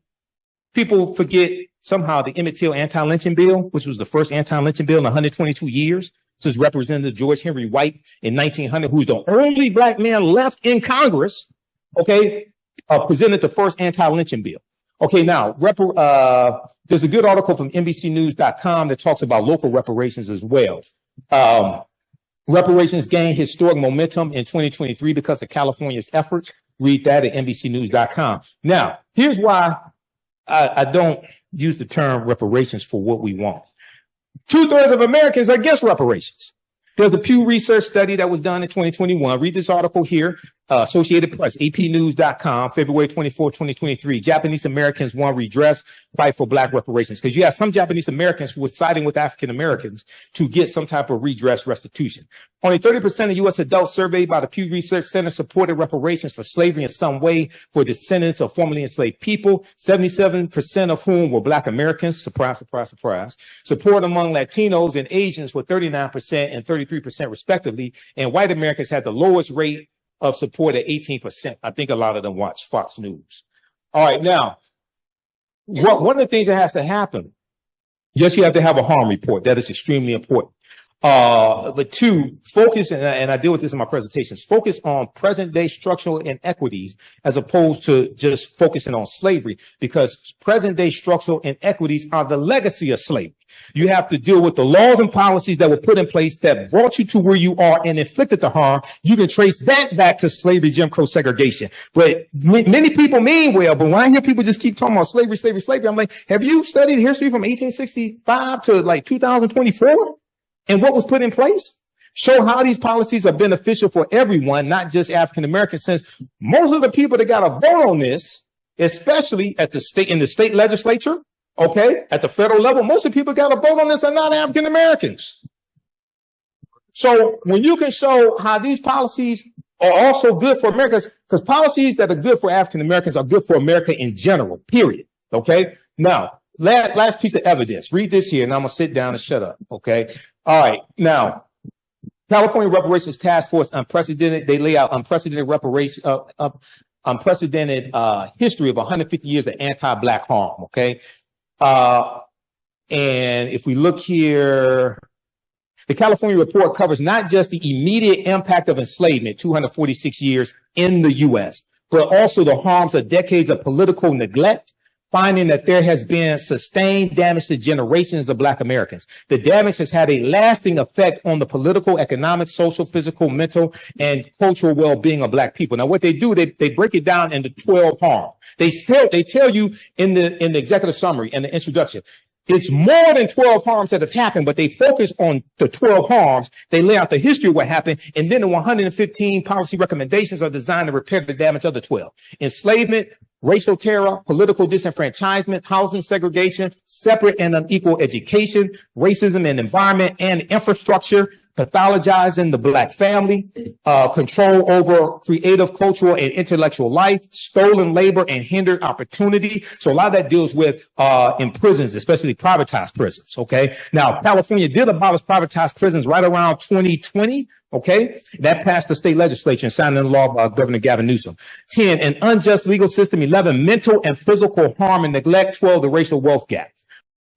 people forget somehow the Emmett Till anti-lynching bill, which was the first anti-lynching bill in 122 years. This is Representative George Henry White in 1900, who's the only Black man left in Congress. Okay. Presented the first anti-lynching bill. Okay. Now, there's a good article from NBCnews.com that talks about local reparations as well. Reparations gained historic momentum in 2023 because of California's efforts. Read that at NBCnews.com. Now, here's why I don't use the term reparations for what we want. 2/3 of Americans are against reparations. There's a Pew Research study that was done in 2021. Read this article here, Associated Press, apnews.com, February 24, 2023. Japanese Americans want redress, fight for Black reparations. Because you have some Japanese Americans who were siding with African Americans to get some type of redress restitution. Only 30% of U.S. adults surveyed by the Pew Research Center supported reparations for slavery in some way for descendants of formerly enslaved people, 77% of whom were Black Americans. Surprise, surprise, surprise. Support among Latinos and Asians were 39% and 33% respectively. And white Americans had the lowest rate of support at 18%. I think a lot of them watch Fox News. All right. Now, one of the things that has to happen, yes, you have to have a harm report. That is extremely important. But two, focus, and I deal with this in my presentations, focus on present day structural inequities as opposed to just focusing on slavery, because present day structural inequities are the legacy of slavery. You have to deal with the laws and policies that were put in place that brought you to where you are and inflicted the harm. You can trace that back to slavery, Jim Crow, segregation. But many people mean well, but when I hear people just keep talking about slavery, slavery, slavery, I'm like, have you studied history from 1865 to like 2024? And what was put in place? Show how these policies are beneficial for everyone, not just African Americans, since most of the people that got a vote on this, especially at the state, in the state legislature, okay, at the federal level, most of the people got a vote on this are not African Americans. So when you can show how these policies are also good for Americans, because policies that are good for African Americans are good for America in general, period. Okay. Now, last piece of evidence. Read this here, and I'm going to sit down and shut up. Okay. All right. Now, California Reparations Task Force, unprecedented. They lay out unprecedented reparation, unprecedented history of 150 years of anti-Black harm. Okay. And if we look here, the California report covers not just the immediate impact of enslavement, 246 years in the U.S., but also the harms of decades of political neglect, finding that there has been sustained damage to generations of Black Americans. The damage has had a lasting effect on the political, economic, social, physical, mental, and cultural well-being of Black people. Now, what they do, they break it down into 12 harms. They tell you in the executive summary and the introduction, it's more than 12 harms that have happened, but they focus on the 12 harms. They lay out the history of what happened, and then the 115 policy recommendations are designed to repair the damage of the 12. Enslavement, racial terror, political disenfranchisement, housing segregation, separate and unequal education, racism and environment and infrastructure, pathologizing the Black family, control over creative, cultural, and intellectual life, stolen labor and hindered opportunity. So a lot of that deals with in prisons, especially privatized prisons. Okay. Now, California did abolish privatized prisons right around 2020. Okay. That passed the state legislature and signed into law by Governor Gavin Newsom. 10, an unjust legal system. 11, mental and physical harm and neglect. 12, the racial wealth gap.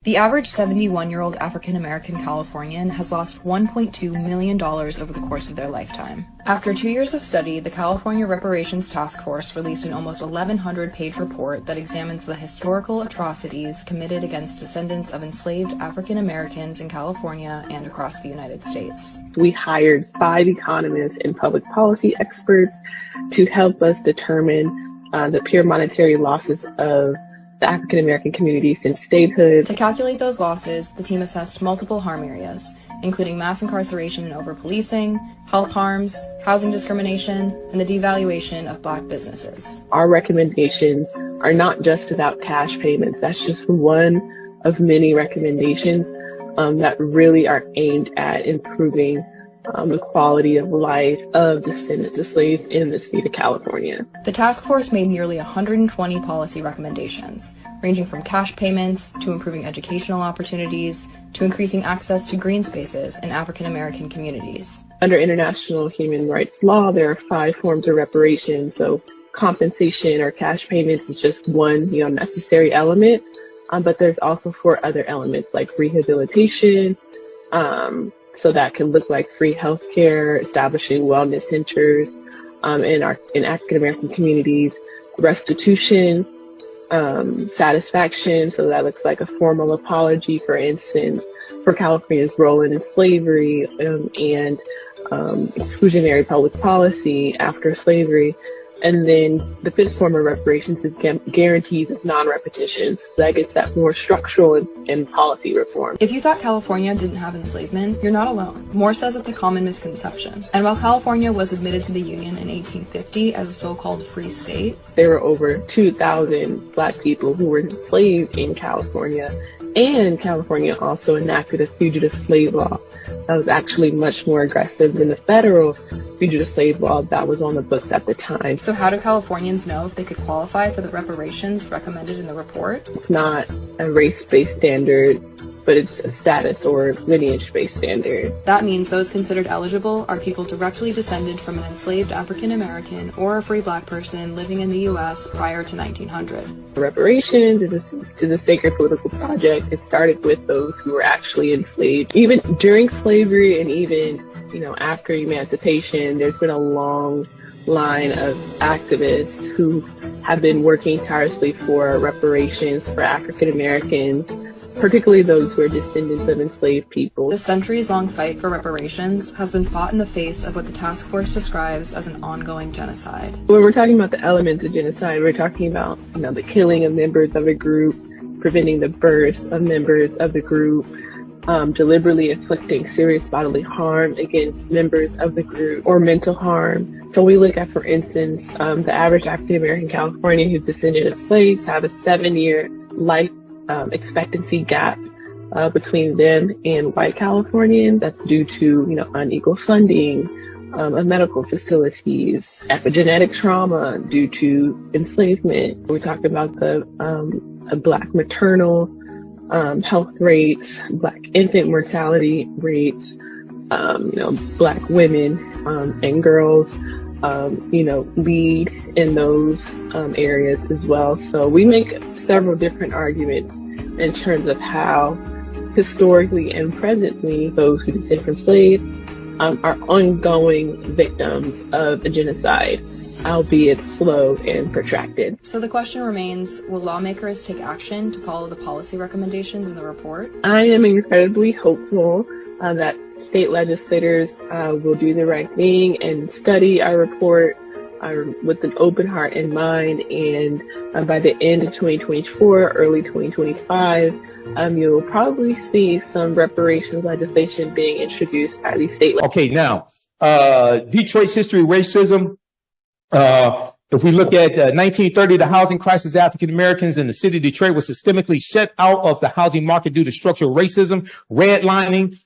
The average 71-year-old African-American Californian has lost $1.2 million over the course of their lifetime. After 2 years of study, the California Reparations Task Force released an almost 1,100-page report that examines the historical atrocities committed against descendants of enslaved African-Americans in California and across the United States. We hired 5 economists and public policy experts to help us determine the pure monetary losses of the African American community since statehood. To calculate those losses, the team assessed multiple harm areas, including mass incarceration and over-policing, health harms, housing discrimination, and the devaluation of Black businesses. Our recommendations are not just about cash payments. That's just one of many recommendations that really are aimed at improving the quality of life of descendants of slaves in the state of California. The task force made nearly 120 policy recommendations, ranging from cash payments to improving educational opportunities to increasing access to green spaces in African American communities. Under international human rights law, there are 5 forms of reparations. So compensation or cash payments is just one, necessary element. But there's also 4 other elements like rehabilitation, so that can look like free healthcare, establishing wellness centers in African American communities, restitution, satisfaction. So that looks like a formal apology, for instance, for California's role in slavery and exclusionary public policy after slavery. And then the 5th form of reparations is guarantees of non-repetition. So that gets at more structural and policy reform. If you thought California didn't have enslavement, you're not alone. Moore says it's a common misconception. And while California was admitted to the Union in 1850 as a so-called free state, there were over 2,000 Black people who were enslaved in California. And California also enacted a fugitive slave law that was actually much more aggressive than the federal fugitive slave law that was on the books at the time. So how do Californians know if they could qualify for the reparations recommended in the report? It's not a race-based standard, but it's a status or lineage-based standard. That means those considered eligible are people directly descended from an enslaved African American or a free Black person living in the U.S. prior to 1900. Reparations is a sacred political project. It started with those who were actually enslaved. Even during slavery and even, after emancipation, there's been a long line of activists who have been working tirelessly for reparations for African Americans, particularly those who are descendants of enslaved people. The centuries-long fight for reparations has been fought in the face of what the task force describes as an ongoing genocide. When we're talking about the elements of genocide, we're talking about, the killing of members of a group, preventing the birth of members of the group, deliberately inflicting serious bodily harm against members of the group, or mental harm. So we look at, for instance, the average African American Californian who's descendant of slaves have a 7-year life expectancy gap between them and white Californians. That's due to, unequal funding of medical facilities, epigenetic trauma due to enslavement. We're talking about the Black maternal health rates, Black infant mortality rates, Black women and girls, lead in those areas as well. So we make several different arguments in terms of how historically and presently those who descend from slaves are ongoing victims of a genocide. albeit slow and protracted. So the question remains, will lawmakers take action to follow the policy recommendations in the report? I am incredibly hopeful that state legislators will do the right thing and study our report with an open heart and mind, and by the end of 2024, early 2025, you'll probably see some reparations legislation being introduced by the state. Okay, now, Detroit's history of racism. If we look at 1930, the housing crisis, African Americans in the city of Detroit was systemically shut out of the housing market due to structural racism. Redlining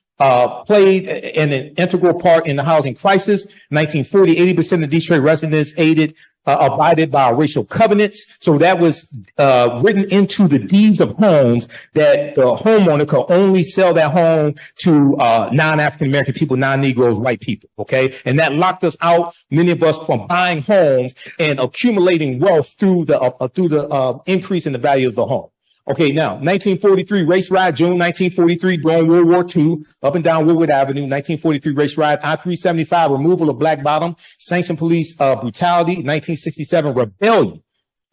played an integral part in the housing crisis. 1940, 80% of Detroit residents abided by racial covenants. So that was written into the deeds of homes that the homeowner could only sell that home to non-African American people, non-Negroes, white people. Okay, and that locked us out, many of us, from buying homes and accumulating wealth through the increase in the value of the home. Okay, now, 1943 race riot, June 1943, during World War II, up and down Woodward Avenue. 1943 race riot, I-375, removal of Black Bottom, sanctioned police brutality. 1967 rebellion.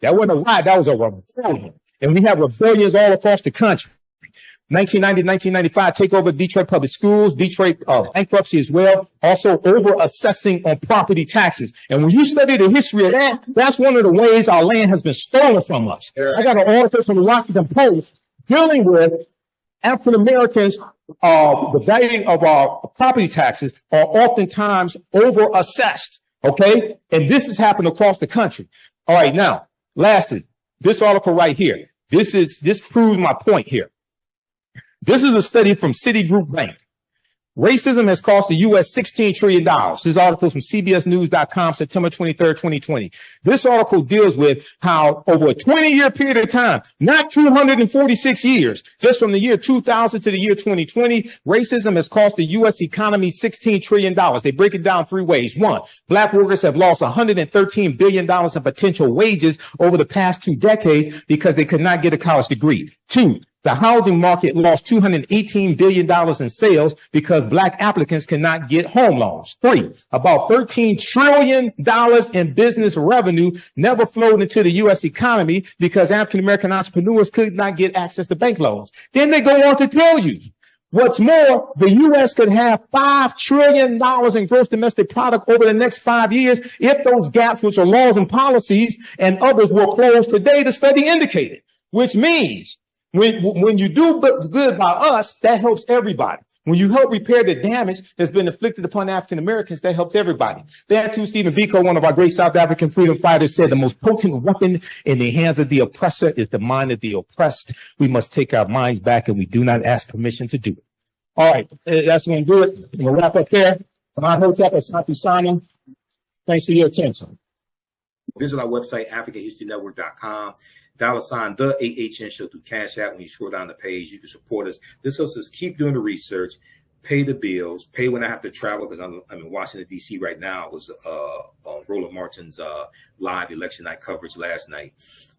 That wasn't a riot, that was a rebellion. And we have rebellions all across the country. 1990, 1995, takeover of Detroit public schools, Detroit bankruptcy as well, also over assessing on property taxes. And when you study the history of that, that's one of the ways our land has been stolen from us. I got an article from the Washington Post dealing with African Americans. The value of our property taxes are oftentimes over assessed. Okay. And this has happened across the country. All right. Now, lastly, this article right here, this proves my point here. This is a study from Citigroup Bank. Racism has cost the U.S. $16 trillion. This article is from CBSNews.com, September 23rd, 2020. This article deals with how over a 20-year period of time, not 246 years, just from the year 2000 to the year 2020, racism has cost the U.S. economy $16 trillion. They break it down three ways. One, black workers have lost $113 billion in potential wages over the past 2 decades because they could not get a college degree. Two, the housing market lost $218 billion in sales because black applicants cannot get home loans. Three, about $13 trillion in business revenue never flowed into the U.S. economy because African-American entrepreneurs could not get access to bank loans. Then they go on to tell you, what's more, the U.S. could have $5 trillion in gross domestic product over the next 5 years if those gaps, which are laws and policies and others, were closed today, the study indicated, which means when you do good by us, that helps everybody. When you help repair the damage that's been inflicted upon African Americans, that helps everybody. There too, Stephen Biko, one of our great South African freedom fighters, said the most potent weapon in the hands of the oppressor is the mind of the oppressed. We must take our minds back, and we do not ask permission to do it. All right, that's going to do it. I'm going to wrap up there. From Imhotep and Santi Sana, thanks for your attention. Visit our website, AfricanHistoryNetwork.com. $ the AHN show through Cash App. When you scroll down the page, you can support us. This helps us keep doing the research, pay the bills, pay when I have to travel, because I'm in Washington, D.C. right now. I was on Roland Martin's live election night coverage last night.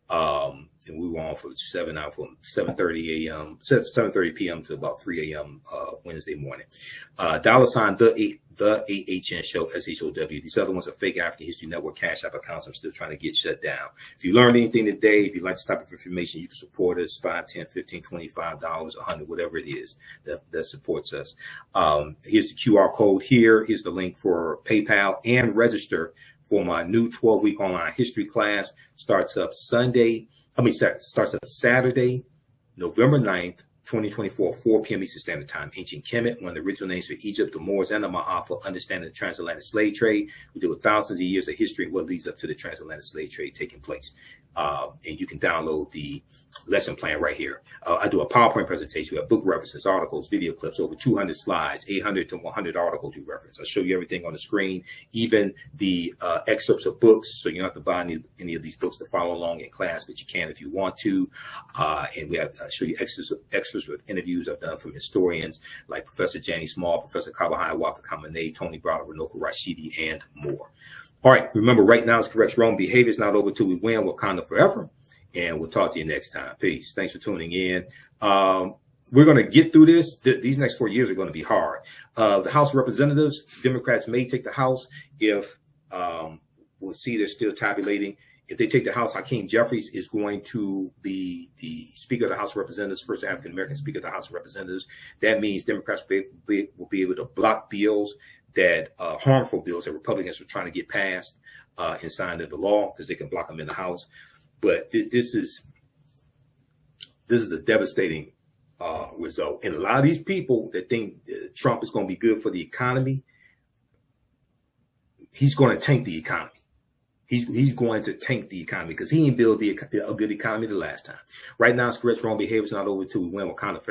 And we were on for 7:30 a.m., 7:30 p.m. to about 3 a.m. Wednesday morning. $ the AHN show, SHOW. These other ones are fake African History Network Cash App accounts I'm still trying to get shut down. If you learned anything today, if you like this type of information, you can support us, $5, $10, $15, $25, $100, whatever it is that supports us. Here's the QR code here. Here's the link for PayPal, and register for my new 12-week online history class. Starts up Saturday, November 9th, 2024, 4 p.m. Eastern Standard Time. Ancient Kemet, one of the original names for Egypt, the Moors, and the Ma'afa, understanding the transatlantic slave trade. We deal with thousands of years of history and what leads up to the transatlantic slave trade taking place. And you can download the lesson plan right here. I do a PowerPoint presentation. We have book references, articles, video clips, over 200 slides, 800 to 100 articles we reference. I'll show you everything on the screen, even the excerpts of books. So you don't have to buy any of these books to follow along in class, but you can if you want to. And we have show you extras with interviews I've done from historians like Professor Janie Small, Professor Kabahai, Walker Kamenei, Tony Browder, Runoko Rashidi, and more. All right. Remember, right now is correct wrong behavior. It's not over till we win. Wakanda forever. And we'll talk to you next time. Peace. Thanks for tuning in. We're going to get through this. These next 4 years are going to be hard. The House of Representatives, Democrats may take the House if we'll see they're still tabulating. If they take the House, Hakeem Jeffries is going to be the Speaker of the House of Representatives, first African American Speaker of the House of Representatives. That means Democrats will be able to block bills that harmful bills that Republicans are trying to get passed and signed into law, because they can block them in the House. But this is a devastating result. And a lot of these people that think Trump is going to be good for the economy, he's going to tank the economy. He's going to tank the economy because he didn't build a good economy the last time. Right now, it's correct wrong behavior is not over till we win Wakanda forever.